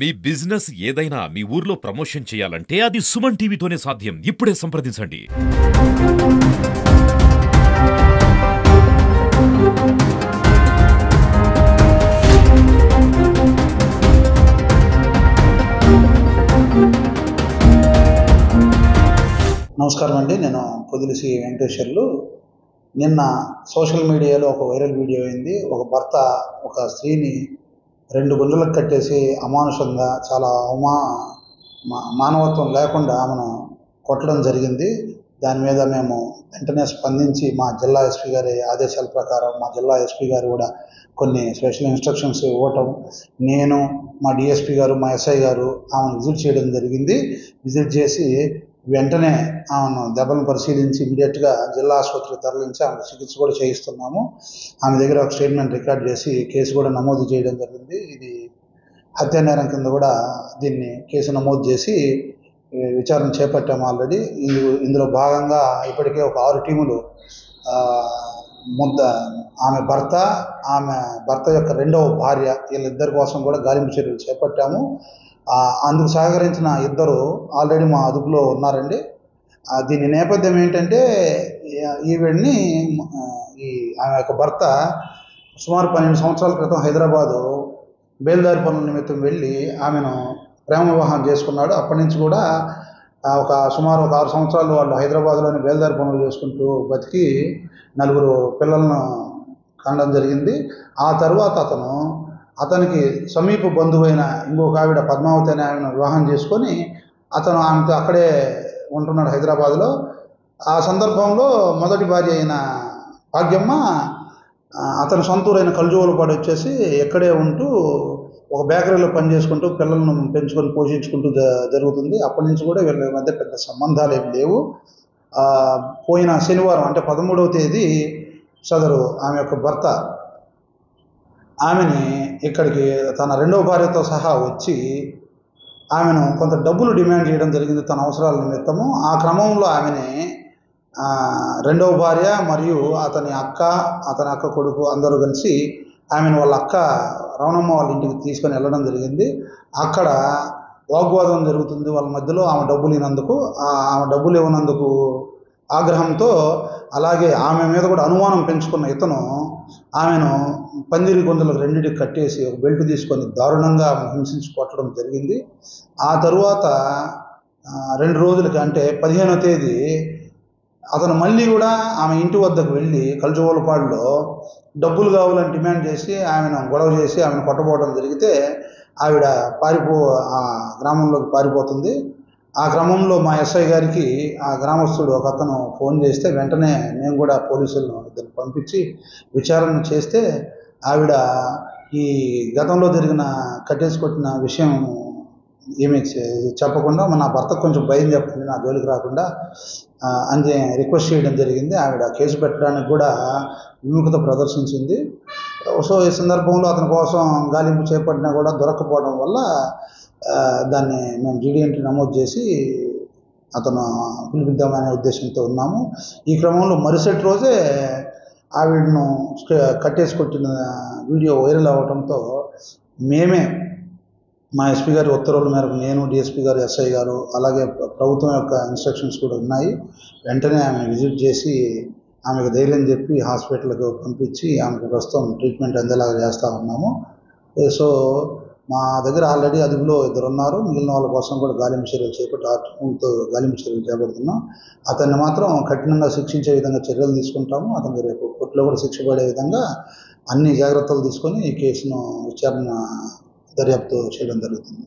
మీ business ఏదైనా మీ ఊర్లో promotion చేయాలంటే అది సుమన్ టీవీతోనే సాధ్యం. ఇప్పుడే సంప్రదించండి. నమస్కారం అండి. నేను పొదిలి సి వెంకటేశ్వర్లు. నిన్న సోషల్ మీడియాలో ఒక వైరల్ వీడియో అయింది. ఒక భర్త ఒక స్త్రీని 2 గుంజలకు కట్టేసి అమానుషంగా చాలా మానవత్వం లేకుండా ఆమెను కొట్టడం జరిగింది. దాని మీద మేము వెంటనే స్పందించి మా జిల్లా ఎస్పీ గారి ఆదేశాల ప్రకారం మా జిల్లా ఎస్పీ గారు కూడా కొన్ని స్పెషల్ ఇన్స్ట్రక్షన్స్ ఇవ్వటం, నేను మా డిఎస్పీ గారు మా ఎస్ఐ గారు ఆమెను విజిట్ చేయడం జరిగింది. విజిట్ చేసి వెంటనే ఆమెను దెబ్బలను పరిశీలించి ఇమీడియట్గా జిల్లా ఆసుపత్రికి తరలించి ఆమెకు చికిత్స కూడా చేయిస్తున్నాము. ఆమె దగ్గర ఒక స్టేట్మెంట్ రికార్డ్ చేసి కేసు కూడా నమోదు చేయడం జరిగింది. ఇది హత్యా నేరం కింద కూడా దీన్ని కేసు నమోదు చేసి విచారణ చేపట్టాము ఆల్రెడీ. ఇందులో భాగంగా ఇప్పటికే ఒక 6 టీములు ఆమె భర్త యొక్క 2వ భార్య వీళ్ళిద్దరి కోసం కూడా గాలింపు చర్యలు చేపట్టాము. అందుకు సహకరించిన 2 ఆల్రెడీ మా అదుపులో ఉన్నారండి. దీని నేపథ్యం ఏంటంటే ఈవిడ్ని ఆమె యొక్క భర్త సుమారు 12 సంవత్సరాల క్రితం హైదరాబాదు బేల్దారి పనుల నిమిత్తం వెళ్ళి ఆమెను ప్రేమ వివాహం చేసుకున్నాడు. అప్పటి నుంచి కూడా సుమారు ఒక 6 సంవత్సరాలు వాళ్ళు హైదరాబాద్లోని బేల్దారి పనులు చేసుకుంటూ బతికి 4 పిల్లలను కనడం జరిగింది. ఆ తర్వాత అతనికి సమీప బంధువైన ఇంకొక ఆవిడ పద్మావతి అనే ఆమెను వివాహం చేసుకొని అతను ఆమెతో అక్కడే ఉంటున్నాడు హైదరాబాద్లో. ఆ సందర్భంలో మొదటి భార్య అయిన భాగ్యమ్మ అతని సొంతూరైన కల్జువలపాడు వచ్చేసి ఎక్కడే ఉంటూ ఒక బేకరీలో పనిచేసుకుంటూ పిల్లలను పెంచుకొని పోషించుకుంటూ జరుగుతుంది. అప్పటి నుంచి కూడా వీళ్ళ మధ్య పెద్ద సంబంధాలు ఏమి లేవు. పోయిన శనివారం అంటే 13వ తేదీ సదరు ఆమె యొక్క భర్త ఆమెని ఇక్కడికి తన 2వ భార్యతో సహా వచ్చి ఆమెను కొంత డబ్బులు డిమాండ్ చేయడం జరిగింది తన అవసరాల నిమిత్తము. ఆ క్రమంలో ఆమెని 2వ భార్య మరియు అతని అక్క కొడుకు అందరూ కలిసి ఆమెను వాళ్ళ అక్క రవణమ్మ వాళ్ళ ఇంటికి తీసుకొని వెళ్ళడం జరిగింది. అక్కడ వాగ్వాదం జరుగుతుంది వాళ్ళ మధ్యలో. ఆమె డబ్బులు ఇవ్వనందుకు ఆగ్రహంతో, అలాగే ఆమె మీద కూడా అనుమానం పెంచుకున్న ఇతను ఆమెను పందిరి గుంజలకు 2టికి కట్టేసి ఒక బెల్ట్ తీసుకొని దారుణంగా ఆమెను హింసించి కొట్టడం జరిగింది. ఆ తరువాత 2 రోజులకి అంటే 15వ తేదీ అతను మళ్ళీ కూడా ఆమె ఇంటి వద్దకు వెళ్ళి కల్జువలపాడులో డబ్బులు కావాలని డిమాండ్ చేసి ఆమెను గొడవ చేసి ఆమెను కొట్టబోవడం జరిగితే ఆవిడ ఆ గ్రామంలోకి పారిపోతుంది. ఆ క్రమంలో మా ఎస్ఐ గారికి ఆ గ్రామస్తుడు ఒక అతను ఫోన్ చేస్తే వెంటనే మేము కూడా పోలీసులను ఇద్దరు పంపించి విచారణ చేస్తే ఆవిడ ఈ గతంలో జరిగిన కట్టేసి కొట్టిన విషయం ఏమీ చెప్పకుండా నా భర్తకు కొంచెం భయం చెప్తుంది, నా జోలికి రాకుండా అని రిక్వెస్ట్ చేయడం జరిగింది. ఆవిడ కేసు పెట్టడానికి కూడా విముఖత ప్రదర్శించింది. సో ఈ సందర్భంలో అతని కోసం గాలింపు చేపట్టినా కూడా దొరక్కపోవడం వల్ల దాన్ని మేము జీడీ ఎంట్రీ నమోదు చేసి అతను పిలిపిద్దామనే ఉద్దేశంతో ఉన్నాము. ఈ క్రమంలో మరుసటి రోజే ఆవిడను కట్టేసి కొట్టిన వీడియో వైరల్ అవ్వడంతో మేమే మా ఎస్పీ గారి ఉత్తర్వుల మేరకు నేను, డిఎస్పీ గారు, ఎస్ఐ గారు, అలాగే ప్రభుత్వం యొక్క ఇన్స్ట్రక్షన్స్ కూడా ఉన్నాయి. వెంటనే ఆమెను విజిట్ చేసి ఆమెకు ధైర్యం చెప్పి హాస్పిటల్కు పంపించి ఆమెకు ప్రస్తుతం ట్రీట్మెంట్ అందేలాగా చేస్తూ ఉన్నాము. సో మా దగ్గర ఆల్రెడీ అదుపులో 2 ఉన్నారు. మిగిలిన వాళ్ళ కోసం కూడా గాలింపు చర్యలు చేపట్టి 6 టీములతో గాలింపు చర్యలు చేపడుతున్నాం. అతన్ని మాత్రం కఠినంగా శిక్షించే విధంగా చర్యలు తీసుకుంటాము. అతనికి రేపు కోర్టులో కూడా శిక్ష పడే విధంగా అన్ని జాగ్రత్తలు తీసుకొని ఈ కేసును దర్యాప్తు చేయడం జరుగుతుంది.